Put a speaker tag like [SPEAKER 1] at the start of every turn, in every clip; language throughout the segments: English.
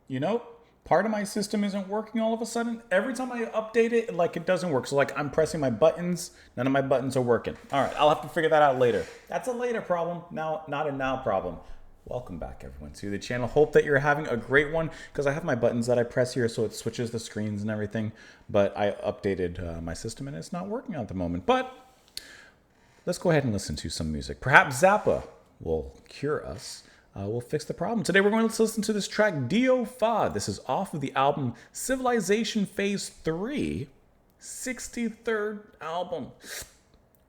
[SPEAKER 1] you know, part of my system isn't working all of a sudden. Every time I update it, like it doesn't work. So like I'm pressing my buttons, none of my buttons are working. All right, I'll have to figure that out later. That's a later problem, now not a now problem. Welcome back everyone to the channel. Hope that you're having a great one because I have my buttons that I press here so it switches the screens and everything. But I updated my system and it's not working at the moment. But let's go ahead and listen to some music. Perhaps Zappa will cure us. We'll fix the problem. Today we're going to listen to this track, Dio Fa. This is off of the album Civilization Phase 3, 63rd album.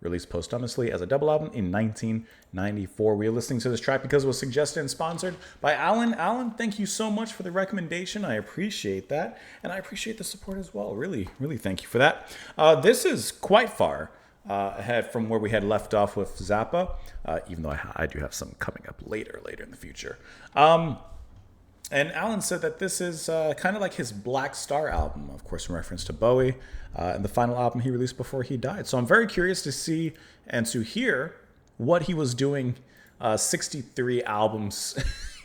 [SPEAKER 1] Released posthumously as a double album in 1994. We are listening to this track because it was suggested and sponsored by Alan. Alan, thank you so much for the recommendation. I appreciate that. And I appreciate the support as well. Really, really thank you for that. This is quite far ahead from where we had left off with Zappa, even though I do have some coming up later in the future. And Alan said that this is kind of like his Black Star album, of course in reference to Bowie, and the final album he released before he died. So I'm very curious to see and to hear what he was doing 63 albums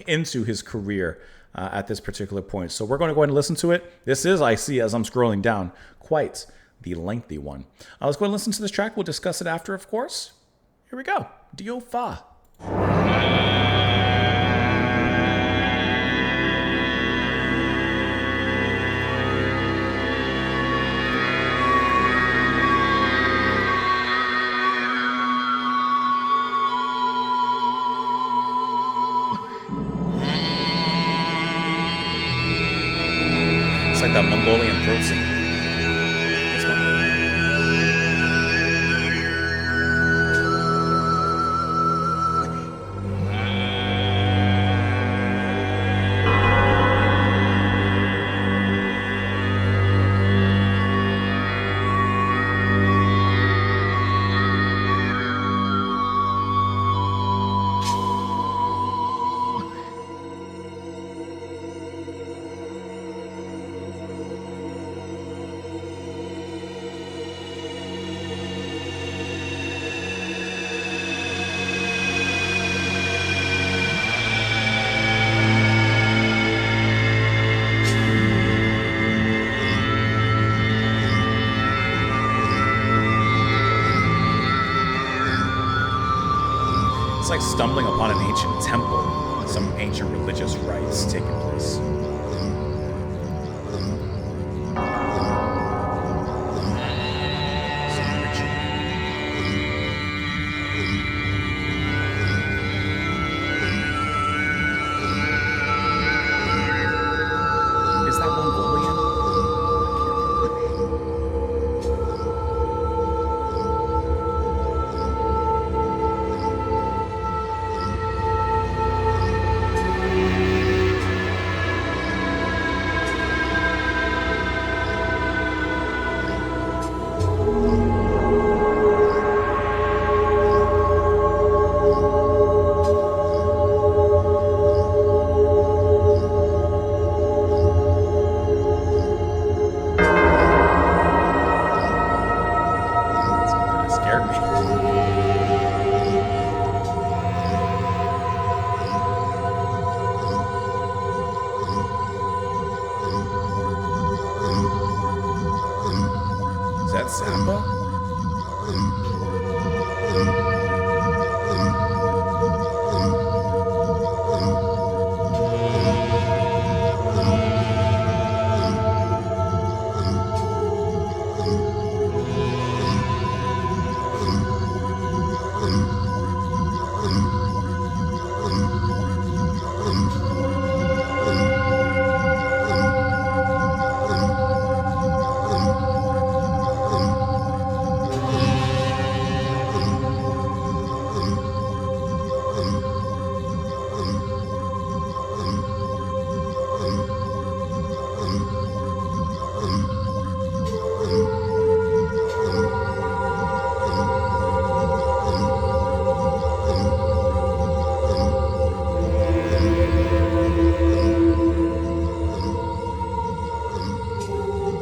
[SPEAKER 1] into his career at this particular point. So we're going to go ahead and listen to it. This is, I see as I'm scrolling down, quite the lengthy one. Let's go and listen to this track. We'll discuss it after, of course. Here we go. Dio Fa. It's like that Mongolian throat singing. It's like stumbling upon an ancient temple, some ancient religious rites taking place. Some ritual. Is that Mongolian? Is that Zappa?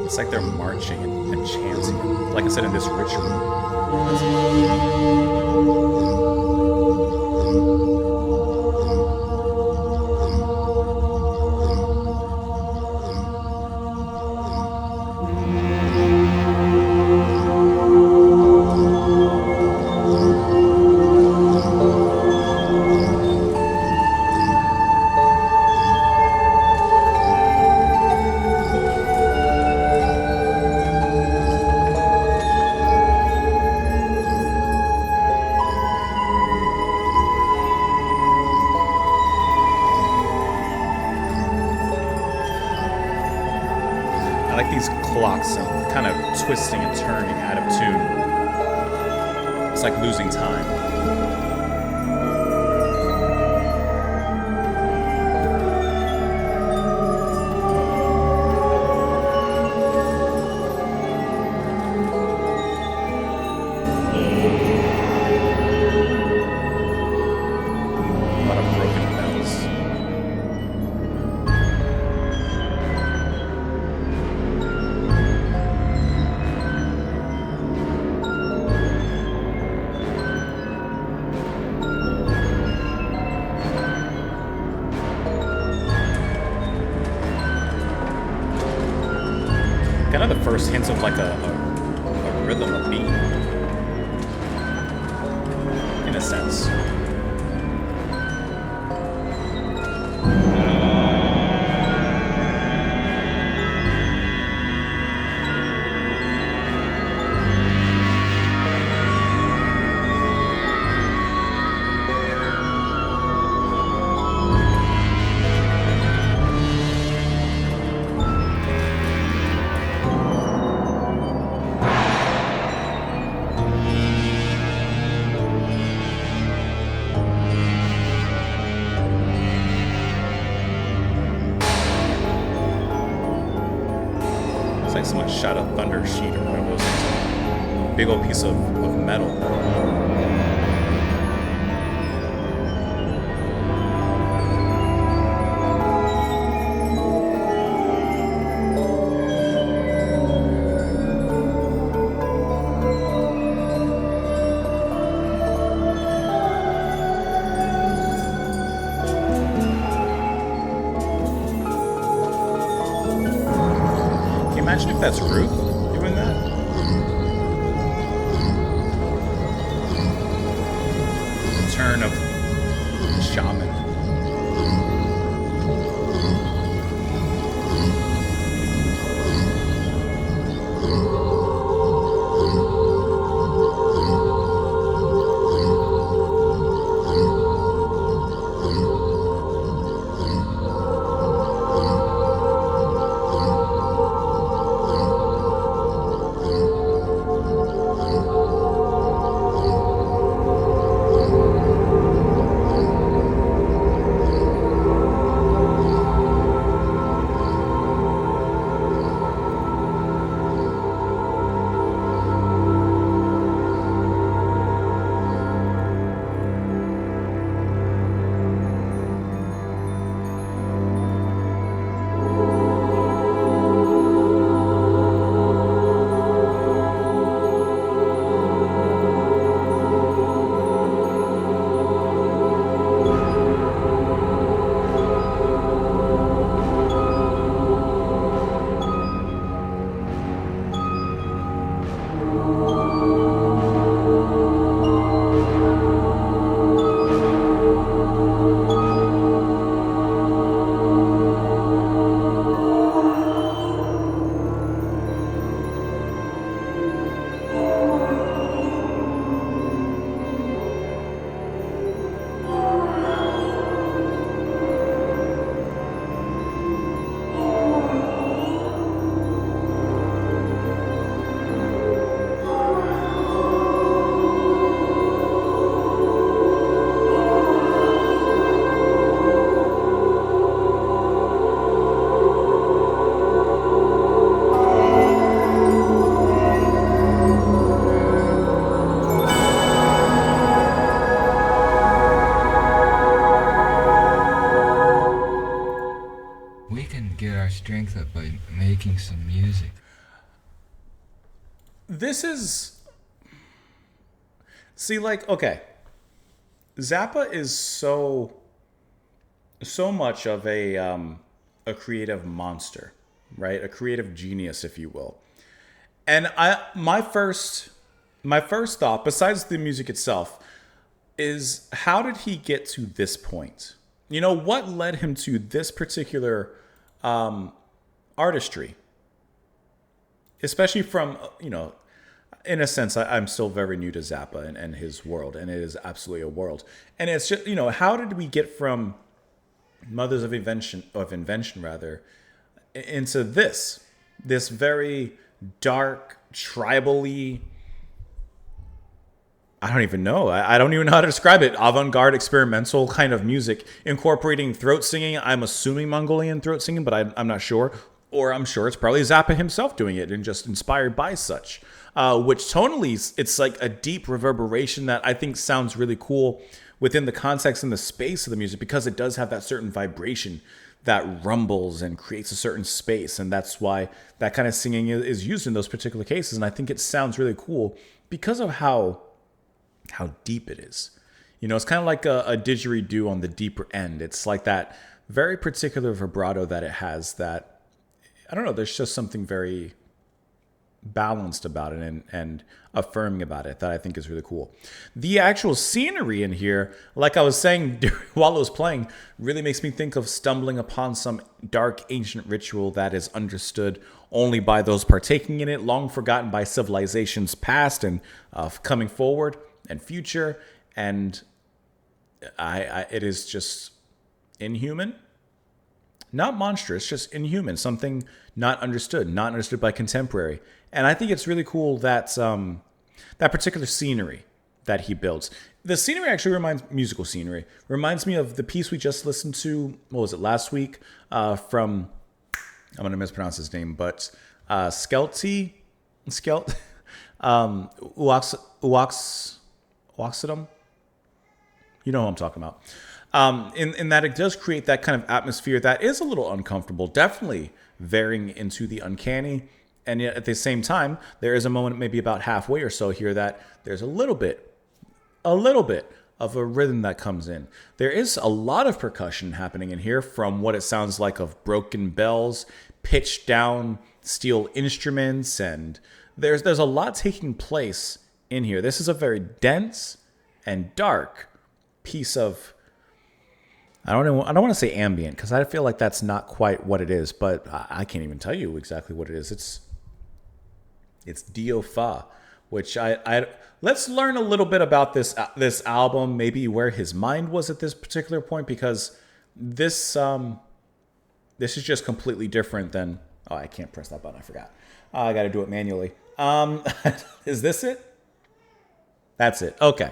[SPEAKER 1] It's like they're marching and chanting, like I said, in this ritual. I like these clocks kind of twisting and turning out of tune. It's like losing time. A lot of broken bells. Kind of the first hints of like a rhythm, a beat, in a sense. It's like someone shot a thunder sheet or whatever it was. A big old piece of metal. Can you imagine if that's Ruth doing that? Turn of shaman.
[SPEAKER 2] We can get our strength up by making some music.
[SPEAKER 1] This is. See, like, okay. Zappa is so much of a creative monster, right? A creative genius, if you will. And my first thought, besides the music itself, is how did he get to this point? You know, what led him to this particular artistry? Especially from, you know, in a sense, I'm still very new to Zappa and his world, and it is absolutely a world. And it's just, you know, how did we get from Mothers of Invention rather, into this? this very dark, tribally, I don't even know. I don't even know how to describe it. Avant-garde experimental kind of music incorporating throat singing. I'm assuming Mongolian throat singing, but I'm not sure. Or I'm sure it's probably Zappa himself doing it and just inspired by such. Which tonally, it's like a deep reverberation that I think sounds really cool within the context and the space of the music, because it does have that certain vibration that rumbles and creates a certain space. And that's why that kind of singing is used in those particular cases. And I think it sounds really cool because of how deep it is. You know, it's kind of like a didgeridoo on the deeper end. It's like that very particular vibrato that it has that, I don't know, there's just something very balanced about it and affirming about it that I think is really cool. The actual scenery in here, like I was saying while it was playing, really makes me think of stumbling upon some dark ancient ritual that is understood only by those partaking in it, long forgotten by civilizations past and coming forward and future. And it is just inhuman, not monstrous, just inhuman, something not understood by contemporary. And I think it's really cool that that particular scenery that he builds. The scenery actually musical scenery reminds me of the piece we just listened to. What was it, last week? From, I'm going to mispronounce his name, but Uoxidum. You know who I'm talking about. In that it does create that kind of atmosphere that is a little uncomfortable, definitely varying into the uncanny. And yet at the same time, there is a moment maybe about halfway or so here that there's a little bit of a rhythm that comes in. There is a lot of percussion happening in here, from what it sounds like of broken bells, pitched down steel instruments, and there's a lot taking place in here. This is a very dense and dark piece of, I don't want to say ambient, because I feel like that's not quite what it is, but I can't even tell you exactly what it is. It's Dio Fa, which I let's learn a little bit about this album, maybe where his mind was at this particular point, because this is just completely different than, oh, I can't press that button, I forgot. I got to do it manually. Is this it? That's it. Okay.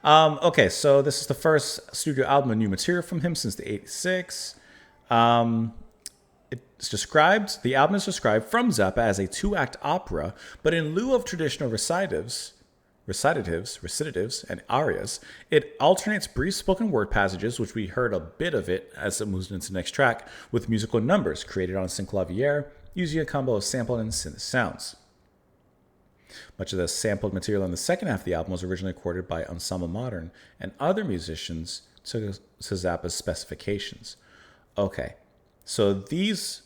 [SPEAKER 1] Okay, so this is the first studio album of new material from him since the '86. The album is described from Zappa as a 2-act opera, but in lieu of traditional recitatives, and arias, it alternates brief spoken word passages, which we heard a bit of it as it moves into the next track, with musical numbers created on synclavier, using a combo of sampled and synth sounds. Much of the sampled material in the second half of the album was originally recorded by Ensemble Modern and other musicians to Zappa's specifications. Okay, so this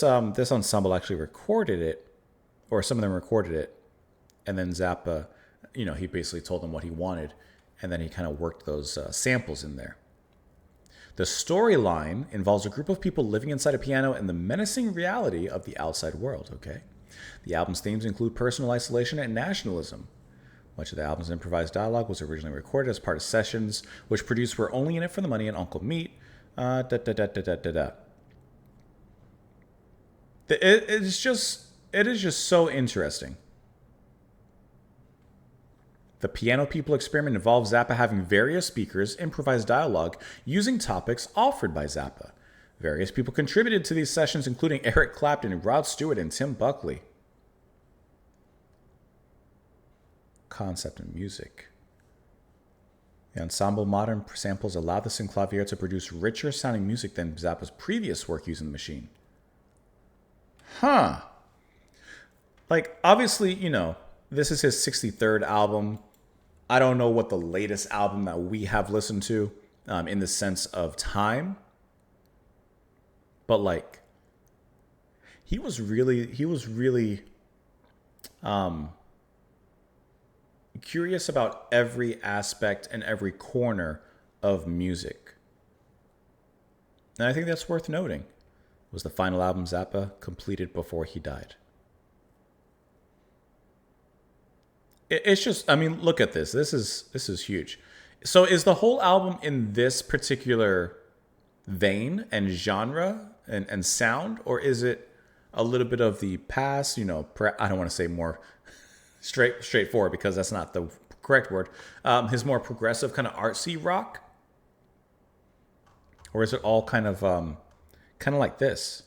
[SPEAKER 1] ensemble actually recorded it, or some of them recorded it, and then Zappa, he basically told them what he wanted, and then he kind of worked those samples in there. The storyline involves a group of people living inside a piano and the menacing reality of the outside world, okay? The album's themes include personal isolation and nationalism. Much of the album's improvised dialogue was originally recorded as part of sessions, which produced We're Only in It for the Money and Uncle Meat. It is just so interesting. The piano people experiment involves Zappa having various speakers improvise dialogue using topics offered by Zappa. Various people contributed to these sessions, including Eric Clapton, Rod Stewart, and Tim Buckley. Concept and music. The Ensemble Modern samples allow the synclavier to produce richer sounding music than Zappa's previous work using the machine. Huh. Like, obviously, this is his 63rd album. I don't know what the latest album that we have listened to in the sense of time. But like, he was really curious about every aspect and every corner of music. And I think that's worth noting. It was the final album Zappa completed before he died. It's just, I mean, look at this. This is huge. So is the whole album in this particular vein and genre and sound, or is it a little bit of the past, I don't want to say more straightforward because that's not the correct word. His more progressive kind of artsy rock, or is it all kind of like this?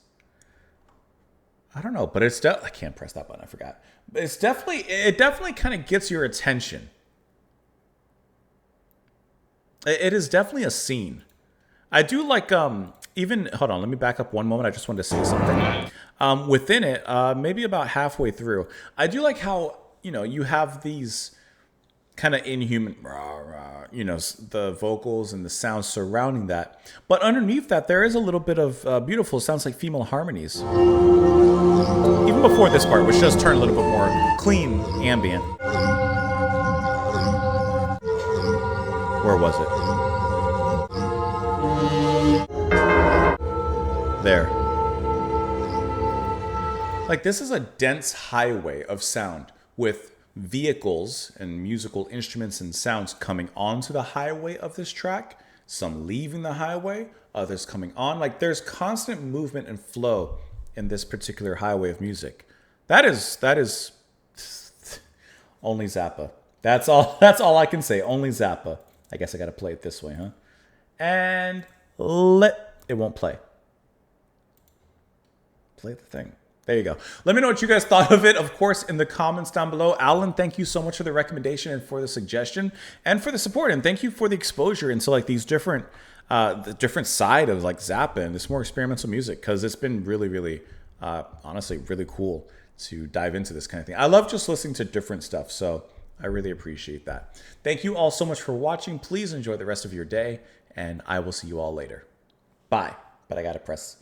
[SPEAKER 1] I don't know, but I can't press that button. I forgot. But it definitely kind of gets your attention. It is definitely a scene. I do like even hold on. Let me back up one moment. I just wanted to say something. Within it, maybe about halfway through, I do like how you have these kind of inhuman, the vocals and the sounds surrounding that. But underneath that, there is a little bit of beautiful, sounds like female harmonies. Even before this part, which does turn a little bit more clean, ambient. Where was it? There. Like, this is a dense highway of sound with vehicles and musical instruments and sounds coming onto the highway of this track, some leaving the highway, others coming on. Like, there's constant movement and flow in this particular highway of music. That is only Zappa. That's all I can say. Only Zappa. I guess I gotta play it this way, huh? And it won't play. Play the thing. There you go. Let me know what you guys thought of it, of course, in the comments down below. Alan, thank you so much for the recommendation and for the suggestion and for the support. And thank you for the exposure into like these different, the different side of like Zappa and this more experimental music, because it's been really, really, honestly, really cool to dive into this kind of thing. I love just listening to different stuff, so I really appreciate that. Thank you all so much for watching. Please enjoy the rest of your day, and I will see you all later. Bye. But I gotta press